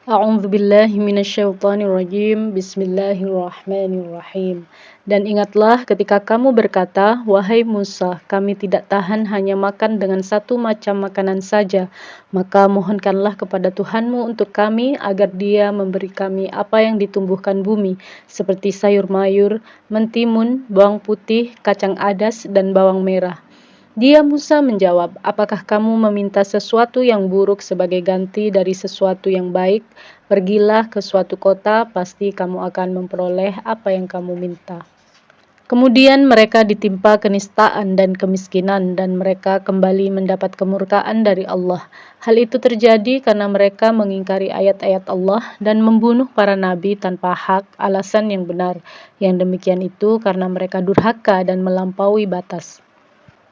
A'udzubillahi minasyaitonirrajim. Bismillahirrahmanirrahim. Dan ingatlah ketika kamu berkata, "Wahai Musa, kami tidak tahan hanya makan dengan satu macam makanan saja. Maka mohonkanlah kepada Tuhanmu untuk kami agar Dia memberi kami apa yang ditumbuhkan bumi, seperti sayur mayur, mentimun, bawang putih, kacang adas, dan bawang merah." Dia Musa menjawab, "Apakah kamu meminta sesuatu yang buruk sebagai ganti dari sesuatu yang baik? Pergilah ke suatu kota, pasti kamu akan memperoleh apa yang kamu minta." Kemudian mereka ditimpa kenistaan dan kemiskinan, dan mereka kembali mendapat kemurkaan dari Allah. Hal itu terjadi karena mereka mengingkari ayat-ayat Allah dan membunuh para nabi tanpa hak, alasan yang benar. Yang demikian itu karena mereka durhaka dan melampaui batas.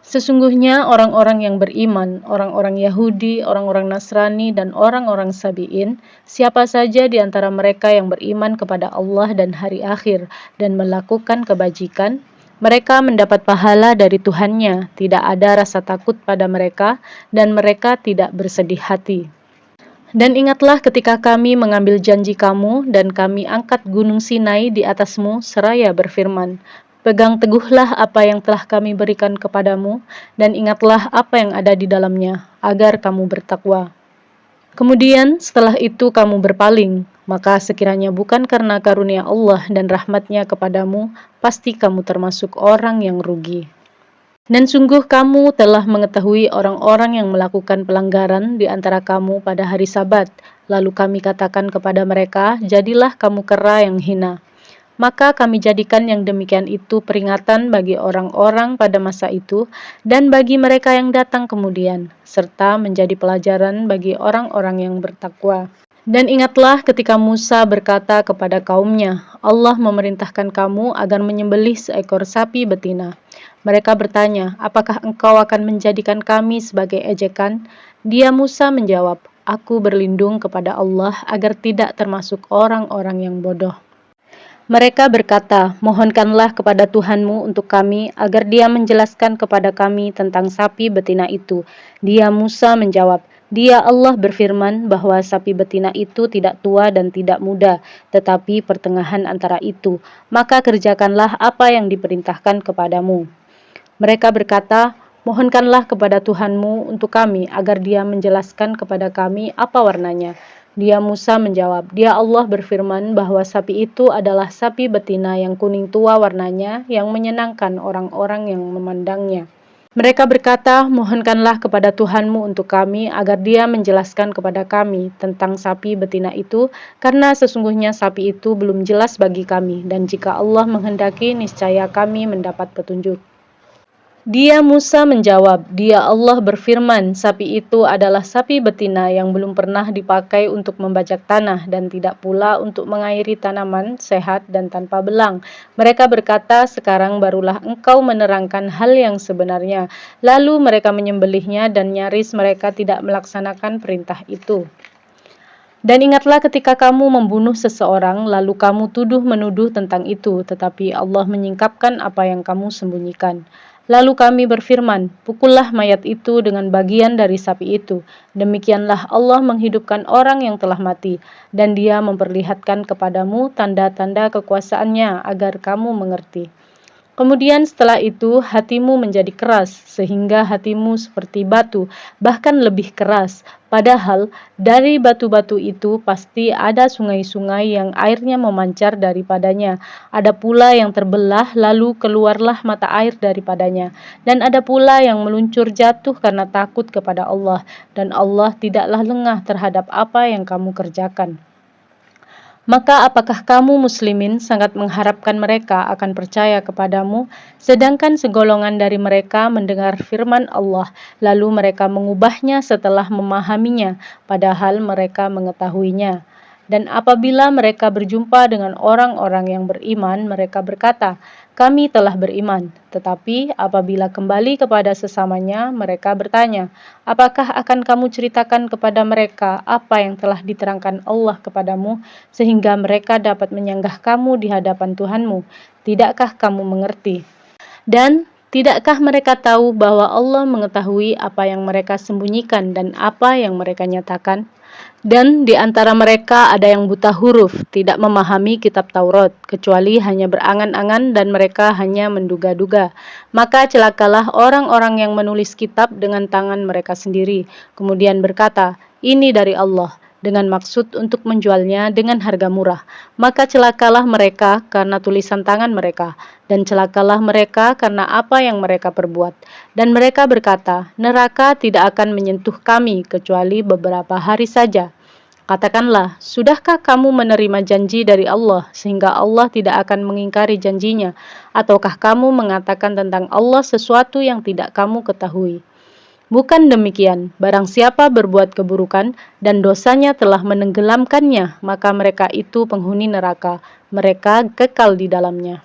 Sesungguhnya orang-orang yang beriman, orang-orang Yahudi, orang-orang Nasrani, dan orang-orang Sabi'in, siapa saja di antara mereka yang beriman kepada Allah dan hari akhir dan melakukan kebajikan, mereka mendapat pahala dari Tuhannya, tidak ada rasa takut pada mereka, dan mereka tidak bersedih hati. Dan ingatlah ketika kami mengambil janji kamu dan kami angkat gunung Sinai di atasmu seraya berfirman, "Pegang teguhlah apa yang telah kami berikan kepadamu dan ingatlah apa yang ada di dalamnya, agar kamu bertakwa." Kemudian setelah itu kamu berpaling, maka sekiranya bukan karena karunia Allah dan rahmatnya kepadamu, pasti kamu termasuk orang yang rugi. Dan sungguh kamu telah mengetahui orang-orang yang melakukan pelanggaran di antara kamu pada hari Sabat. Lalu kami katakan kepada mereka, "Jadilah kamu kera yang hina." Maka kami jadikan yang demikian itu peringatan bagi orang-orang pada masa itu dan bagi mereka yang datang kemudian, serta menjadi pelajaran bagi orang-orang yang bertakwa. Dan ingatlah ketika Musa berkata kepada kaumnya, "Allah memerintahkan kamu agar menyembelih seekor sapi betina." Mereka bertanya, "Apakah engkau akan menjadikan kami sebagai ejekan?" Dia Musa menjawab, "Aku berlindung kepada Allah agar tidak termasuk orang-orang yang bodoh." Mereka berkata, "Mohonkanlah kepada Tuhanmu untuk kami agar Dia menjelaskan kepada kami tentang sapi betina itu." Dia Musa menjawab, "Dia Allah berfirman bahwa sapi betina itu tidak tua dan tidak muda, tetapi pertengahan antara itu. Maka kerjakanlah apa yang diperintahkan kepadamu." Mereka berkata, "Mohonkanlah kepada Tuhanmu untuk kami agar Dia menjelaskan kepada kami apa warnanya." Dia Musa menjawab, "Dia Allah berfirman bahwa sapi itu adalah sapi betina yang kuning tua warnanya, yang menyenangkan orang-orang yang memandangnya." Mereka berkata, "Mohonkanlah kepada Tuhanmu untuk kami agar Dia menjelaskan kepada kami tentang sapi betina itu, karena sesungguhnya sapi itu belum jelas bagi kami, dan jika Allah menghendaki niscaya kami mendapat petunjuk." Dia Musa menjawab, "Dia Allah berfirman, sapi itu adalah sapi betina yang belum pernah dipakai untuk membajak tanah dan tidak pula untuk mengairi tanaman, sehat dan tanpa belang." Mereka berkata, "Sekarang barulah engkau menerangkan hal yang sebenarnya." Lalu mereka menyembelihnya dan nyaris mereka tidak melaksanakan perintah itu. Dan ingatlah ketika kamu membunuh seseorang, lalu kamu tuduh-menuduh tentang itu, tetapi Allah menyingkapkan apa yang kamu sembunyikan. Lalu kami berfirman, "Pukullah mayat itu dengan bagian dari sapi itu." Demikianlah Allah menghidupkan orang yang telah mati, dan Dia memperlihatkan kepadamu tanda-tanda kekuasaannya agar kamu mengerti. Kemudian setelah itu hatimu menjadi keras, sehingga hatimu seperti batu, bahkan lebih keras. Padahal dari batu-batu itu pasti ada sungai-sungai yang airnya memancar daripadanya. Ada pula yang terbelah lalu keluarlah mata air daripadanya. Dan ada pula yang meluncur jatuh karena takut kepada Allah. Dan Allah tidaklah lengah terhadap apa yang kamu kerjakan. Maka apakah kamu muslimin sangat mengharapkan mereka akan percaya kepadamu, sedangkan segolongan dari mereka mendengar firman Allah, lalu mereka mengubahnya setelah memahaminya, padahal mereka mengetahuinya. Dan apabila mereka berjumpa dengan orang-orang yang beriman, mereka berkata, "Kami telah beriman." Tetapi apabila kembali kepada sesamanya, mereka bertanya, "Apakah akan kamu ceritakan kepada mereka apa yang telah diterangkan Allah kepadamu, sehingga mereka dapat menyanggah kamu di hadapan Tuhanmu? Tidakkah kamu mengerti? Dan tidakkah mereka tahu bahwa Allah mengetahui apa yang mereka sembunyikan dan apa yang mereka nyatakan?" Dan di antara mereka ada yang buta huruf, tidak memahami kitab Taurat, kecuali hanya berangan-angan dan mereka hanya menduga-duga. Maka celakalah orang-orang yang menulis kitab dengan tangan mereka sendiri, kemudian berkata, "Ini dari Allah," dengan maksud untuk menjualnya dengan harga murah. Maka celakalah mereka karena tulisan tangan mereka, dan celakalah mereka karena apa yang mereka perbuat. Dan mereka berkata, "Neraka tidak akan menyentuh kami kecuali beberapa hari saja." Katakanlah, sudahkah kamu menerima janji dari Allah sehingga Allah tidak akan mengingkari janjinya? Ataukah kamu mengatakan tentang Allah sesuatu yang tidak kamu ketahui? Bukan demikian, barang siapa berbuat keburukan dan dosanya telah menenggelamkannya, maka mereka itu penghuni neraka, mereka kekal di dalamnya.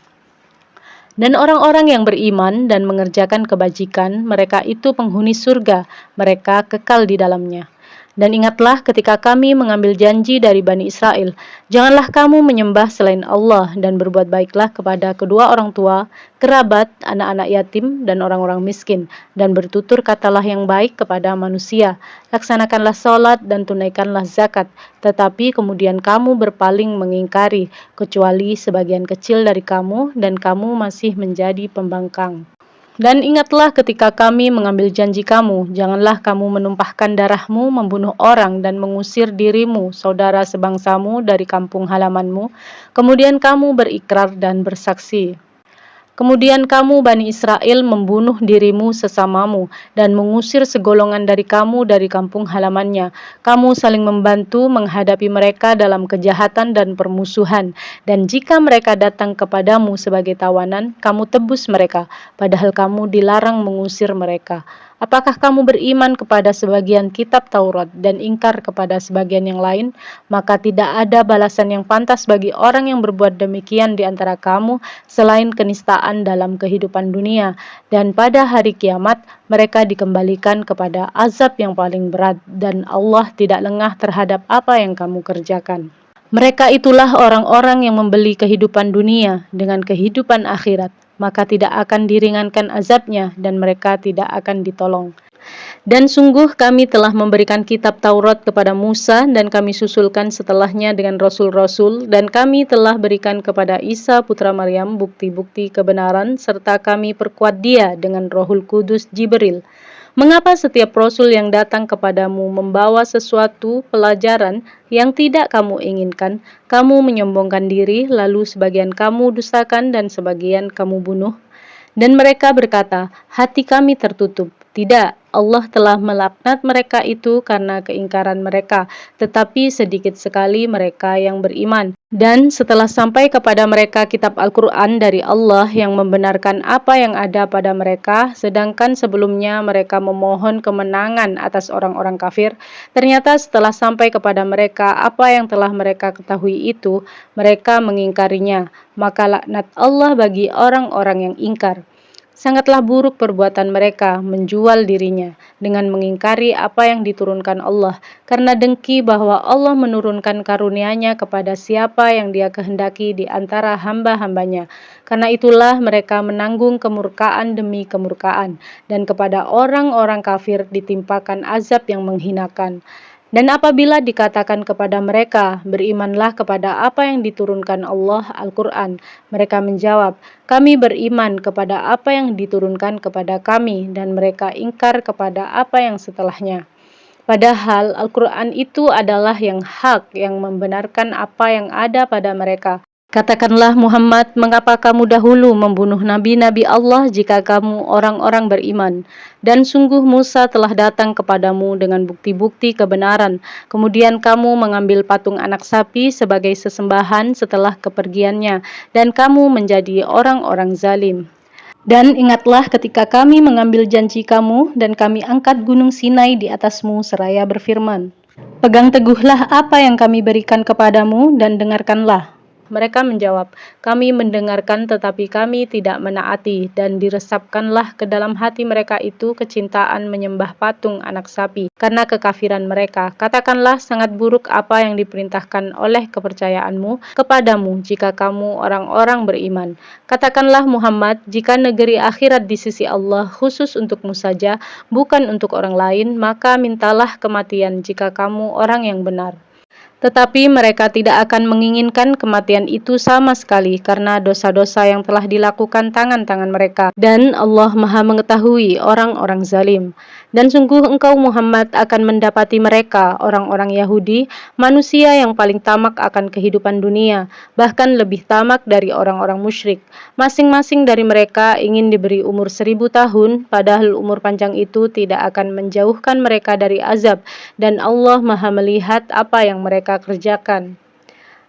Dan orang-orang yang beriman dan mengerjakan kebajikan, mereka itu penghuni surga, mereka kekal di dalamnya. Dan ingatlah ketika kami mengambil janji dari Bani Israel, janganlah kamu menyembah selain Allah dan berbuat baiklah kepada kedua orang tua, kerabat, anak-anak yatim, dan orang-orang miskin, dan bertutur katalah yang baik kepada manusia. Laksanakanlah sholat dan tunaikanlah zakat, tetapi kemudian kamu berpaling mengingkari, kecuali sebagian kecil dari kamu, dan kamu masih menjadi pembangkang. Dan ingatlah ketika kami mengambil janji kamu, janganlah kamu menumpahkan darahmu, membunuh orang, dan mengusir dirimu, saudara sebangsamu dari kampung halamanmu. Kemudian kamu berikrar dan bersaksi. Kemudian kamu Bani Israel membunuh dirimu sesamamu dan mengusir segolongan dari kamu dari kampung halamannya. Kamu saling membantu menghadapi mereka dalam kejahatan dan permusuhan. Dan jika mereka datang kepadamu sebagai tawanan, kamu tebus mereka, padahal kamu dilarang mengusir mereka. Apakah kamu beriman kepada sebagian kitab Taurat dan ingkar kepada sebagian yang lain? Maka tidak ada balasan yang pantas bagi orang yang berbuat demikian di antara kamu selain kenistaan dalam kehidupan dunia, dan pada hari kiamat mereka dikembalikan kepada azab yang paling berat, dan Allah tidak lengah terhadap apa yang kamu kerjakan. Mereka itulah orang-orang yang membeli kehidupan dunia dengan kehidupan akhirat, maka tidak akan diringankan azabnya dan mereka tidak akan ditolong. Dan sungguh kami telah memberikan kitab Taurat kepada Musa dan kami susulkan setelahnya dengan rasul-rasul, dan kami telah berikan kepada Isa putra Maryam bukti-bukti kebenaran serta kami perkuat dia dengan Rohul Kudus Jibril. Mengapa setiap rasul yang datang kepadamu membawa sesuatu pelajaran yang tidak kamu inginkan, kamu menyombongkan diri, lalu sebagian kamu dustakan dan sebagian kamu bunuh? Dan mereka berkata, hati kami tertutup. Tidak, Allah telah melaknat mereka itu karena keingkaran mereka, tetapi sedikit sekali mereka yang beriman. Dan setelah sampai kepada mereka kitab Al-Quran dari Allah yang membenarkan apa yang ada pada mereka, sedangkan sebelumnya mereka memohon kemenangan atas orang-orang kafir, ternyata setelah sampai kepada mereka apa yang telah mereka ketahui itu, mereka mengingkarinya. Maka laknat Allah bagi orang-orang yang ingkar. Sangatlah buruk perbuatan mereka menjual dirinya dengan mengingkari apa yang diturunkan Allah, karena dengki bahwa Allah menurunkan karunia-Nya kepada siapa yang Dia kehendaki di antara hamba-hambanya. Karena itulah mereka menanggung kemurkaan demi kemurkaan, dan kepada orang-orang kafir ditimpakan azab yang menghinakan. Dan apabila dikatakan kepada mereka, berimanlah kepada apa yang diturunkan Allah Al-Quran, mereka menjawab, kami beriman kepada apa yang diturunkan kepada kami, dan mereka ingkar kepada apa yang setelahnya. Padahal Al-Quran itu adalah yang hak, yang membenarkan apa yang ada pada mereka. Katakanlah Muhammad, mengapa kamu dahulu membunuh nabi-nabi Allah jika kamu orang-orang beriman? Dan sungguh Musa telah datang kepadamu dengan bukti-bukti kebenaran. Kemudian kamu mengambil patung anak sapi sebagai sesembahan setelah kepergiannya, dan kamu menjadi orang-orang zalim. Dan ingatlah ketika kami mengambil janji kamu dan kami angkat gunung Sinai di atasmu seraya berfirman, pegang teguhlah apa yang kami berikan kepadamu dan dengarkanlah. Mereka menjawab, "Kami mendengarkan tetapi kami tidak menaati," dan diresapkanlah ke dalam hati mereka itu kecintaan menyembah patung anak sapi karena kekafiran mereka. Katakanlah, sangat buruk apa yang diperintahkan oleh kepercayaanmu kepadamu jika kamu orang-orang beriman. Katakanlah Muhammad, jika negeri akhirat di sisi Allah khusus untukmu saja, bukan untuk orang lain, maka mintalah kematian jika kamu orang yang benar. Tetapi mereka tidak akan menginginkan kematian itu sama sekali karena dosa-dosa yang telah dilakukan tangan-tangan mereka. Dan Allah Maha mengetahui orang-orang zalim. Dan sungguh engkau Muhammad akan mendapati mereka, orang-orang Yahudi, manusia yang paling tamak akan kehidupan dunia, bahkan lebih tamak dari orang-orang musyrik. Masing-masing dari mereka ingin diberi umur 1000 tahun, padahal umur panjang itu tidak akan menjauhkan mereka dari azab, dan Allah Maha melihat apa yang mereka kerjakan.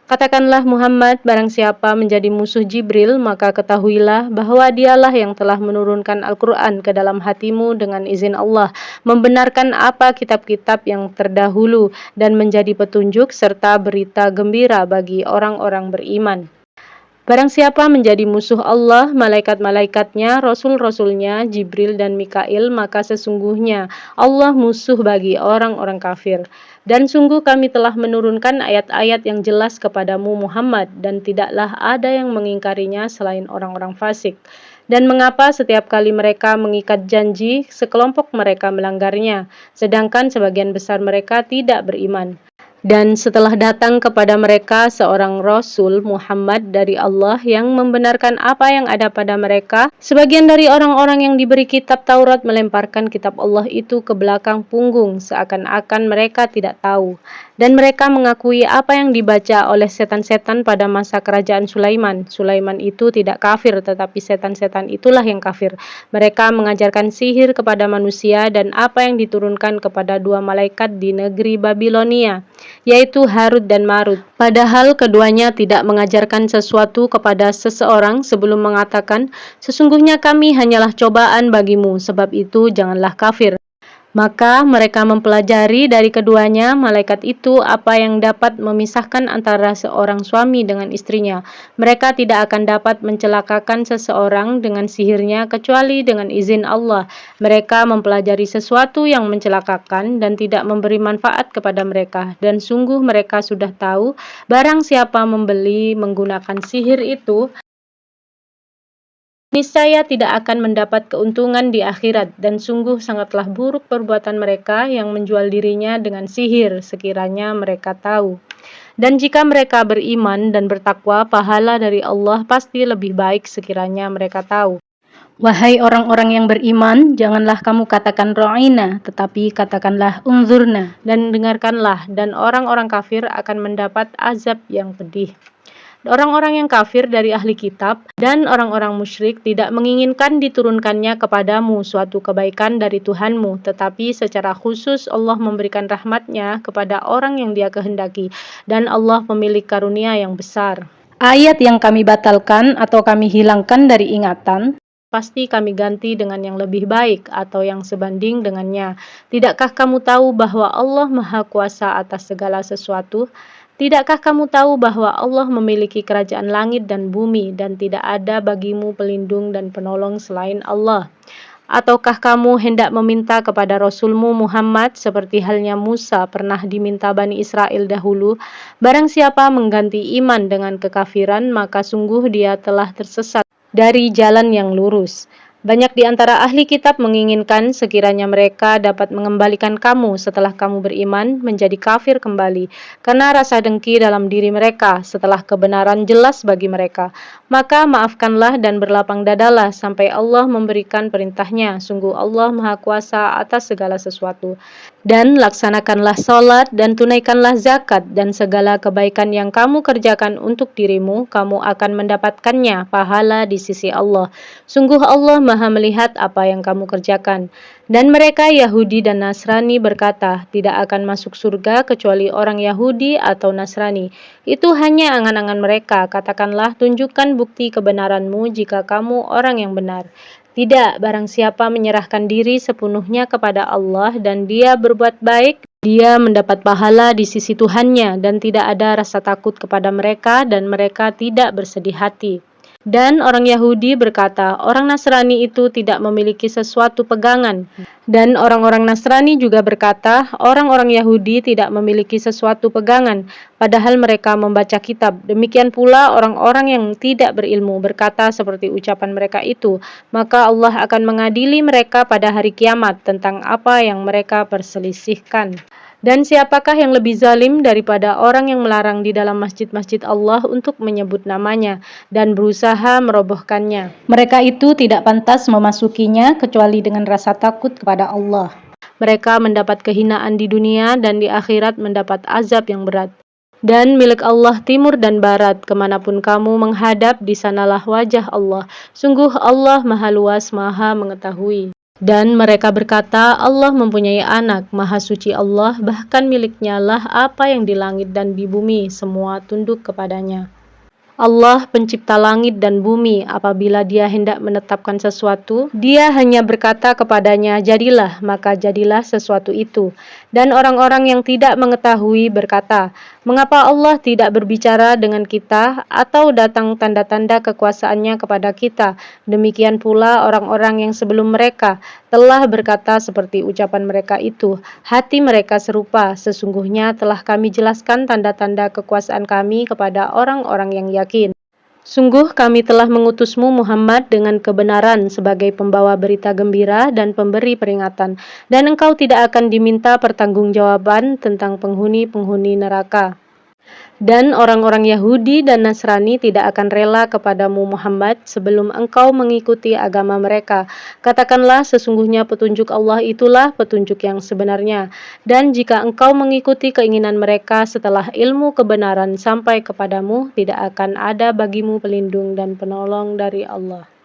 Katakanlah Muhammad, barang siapa menjadi musuh Jibril, maka ketahuilah bahwa dialah yang telah menurunkan Al-Quran ke dalam hatimu dengan izin Allah, membenarkan apa kitab-kitab yang terdahulu, dan menjadi petunjuk serta berita gembira bagi orang-orang beriman. Barang siapa menjadi musuh Allah, malaikat-malaikatnya, rasul-rasulnya, Jibril dan Mikail, maka sesungguhnya Allah musuh bagi orang-orang kafir. Dan sungguh kami telah menurunkan ayat-ayat yang jelas kepadamu Muhammad, dan tidaklah ada yang mengingkarinya selain orang-orang fasik. Dan mengapa setiap kali mereka mengikat janji, sekelompok mereka melanggarnya, sedangkan sebagian besar mereka tidak beriman. Dan setelah datang kepada mereka seorang Rasul Muhammad dari Allah yang membenarkan apa yang ada pada mereka, sebagian dari orang-orang yang diberi kitab Taurat melemparkan kitab Allah itu ke belakang punggung seakan-akan mereka tidak tahu. Dan mereka mengakui apa yang dibaca oleh setan-setan pada masa kerajaan Sulaiman. Sulaiman itu tidak kafir, tetapi setan-setan itulah yang kafir. Mereka mengajarkan sihir kepada manusia dan apa yang diturunkan kepada dua malaikat di negeri Babilonia, yaitu Harut dan Marut. Padahal keduanya tidak mengajarkan sesuatu kepada seseorang sebelum mengatakan, "Sesungguhnya kami hanyalah cobaan bagimu, sebab itu janganlah kafir." Maka mereka mempelajari dari keduanya malaikat itu apa yang dapat memisahkan antara seorang suami dengan istrinya. Mereka tidak akan dapat mencelakakan seseorang dengan sihirnya kecuali dengan izin Allah. Mereka mempelajari sesuatu yang mencelakakan dan tidak memberi manfaat kepada mereka. Dan sungguh mereka sudah tahu barang siapa membeli menggunakan sihir itu, niscaya tidak akan mendapat keuntungan di akhirat, dan sungguh sangatlah buruk perbuatan mereka yang menjual dirinya dengan sihir, sekiranya mereka tahu. Dan jika mereka beriman dan bertakwa, pahala dari Allah pasti lebih baik sekiranya mereka tahu. Wahai orang-orang yang beriman, janganlah kamu katakan ra'ina, tetapi katakanlah unzurna, dan dengarkanlah, dan orang-orang kafir akan mendapat azab yang pedih. Orang-orang yang kafir dari ahli kitab dan orang-orang musyrik tidak menginginkan diturunkannya kepadamu suatu kebaikan dari Tuhanmu, tetapi secara khusus Allah memberikan rahmatnya kepada orang yang Dia kehendaki, dan Allah pemilik karunia yang besar. Ayat yang kami batalkan atau kami hilangkan dari ingatan, pasti kami ganti dengan yang lebih baik atau yang sebanding dengannya. Tidakkah kamu tahu bahwa Allah Maha Kuasa atas segala sesuatu? Tidakkah kamu tahu bahwa Allah memiliki kerajaan langit dan bumi dan tidak ada bagimu pelindung dan penolong selain Allah? Ataukah kamu hendak meminta kepada Rasulmu Muhammad seperti halnya Musa pernah diminta Bani Israel dahulu? Barang siapa mengganti iman dengan kekafiran, maka sungguh dia telah tersesat dari jalan yang lurus. Banyak di antara ahli kitab menginginkan sekiranya mereka dapat mengembalikan kamu setelah kamu beriman menjadi kafir kembali, karena rasa dengki dalam diri mereka setelah kebenaran jelas bagi mereka. Maka maafkanlah dan berlapang dadalah sampai Allah memberikan perintahnya. Sungguh Allah Maha Kuasa atas segala sesuatu. Dan laksanakanlah sholat dan tunaikanlah zakat, dan segala kebaikan yang kamu kerjakan untuk dirimu, kamu akan mendapatkannya pahala di sisi Allah. Sungguh Allah Maha melihat apa yang kamu kerjakan. Dan mereka Yahudi dan Nasrani berkata, tidak akan masuk surga kecuali orang Yahudi atau Nasrani. Itu hanya angan-angan mereka. Katakanlah, tunjukkan bukti kebenaranmu jika kamu orang yang benar. Tidak, barang siapa menyerahkan diri sepenuhnya kepada Allah dan dia berbuat baik, Dia mendapat pahala di sisi Tuhannya dan tidak ada rasa takut kepada mereka dan mereka tidak bersedih hati. Dan orang Yahudi berkata, orang Nasrani itu tidak memiliki sesuatu pegangan. Dan orang-orang Nasrani juga berkata, orang-orang Yahudi tidak memiliki sesuatu pegangan, padahal mereka membaca kitab. Demikian pula orang-orang yang tidak berilmu berkata seperti ucapan mereka itu, maka Allah akan mengadili mereka pada hari kiamat tentang apa yang mereka perselisihkan. Dan siapakah yang lebih zalim daripada orang yang melarang di dalam masjid-masjid Allah untuk menyebut namanya dan berusaha merobohkannya? Mereka itu tidak pantas memasukinya kecuali dengan rasa takut kepada Allah. Mereka mendapat kehinaan di dunia dan di akhirat mendapat azab yang berat. Dan milik Allah timur dan barat, kemanapun kamu menghadap, di sanalah wajah Allah. Sungguh Allah maha luas, maha mengetahui. Dan mereka berkata, Allah mempunyai anak, maha suci Allah, bahkan miliknya lah apa yang di langit dan di bumi, semua tunduk kepadanya. Allah pencipta langit dan bumi, apabila dia hendak menetapkan sesuatu, dia hanya berkata kepadanya, jadilah, maka jadilah sesuatu itu. Dan orang-orang yang tidak mengetahui berkata, mengapa Allah tidak berbicara dengan kita atau datang tanda-tanda kekuasaannya kepada kita? Demikian pula orang-orang yang sebelum mereka telah berkata seperti ucapan mereka itu. Hati mereka serupa, sesungguhnya telah kami jelaskan tanda-tanda kekuasaan kami kepada orang-orang yang yakin. Sungguh kami telah mengutusmu Muhammad dengan kebenaran sebagai pembawa berita gembira dan pemberi peringatan, dan engkau tidak akan diminta pertanggungjawaban tentang penghuni-penghuni neraka. Dan orang-orang Yahudi dan Nasrani tidak akan rela kepadamu Muhammad sebelum engkau mengikuti agama mereka. Katakanlah sesungguhnya petunjuk Allah itulah petunjuk yang sebenarnya. Dan jika engkau mengikuti keinginan mereka setelah ilmu kebenaran sampai kepadamu, tidak akan ada bagimu pelindung dan penolong dari Allah.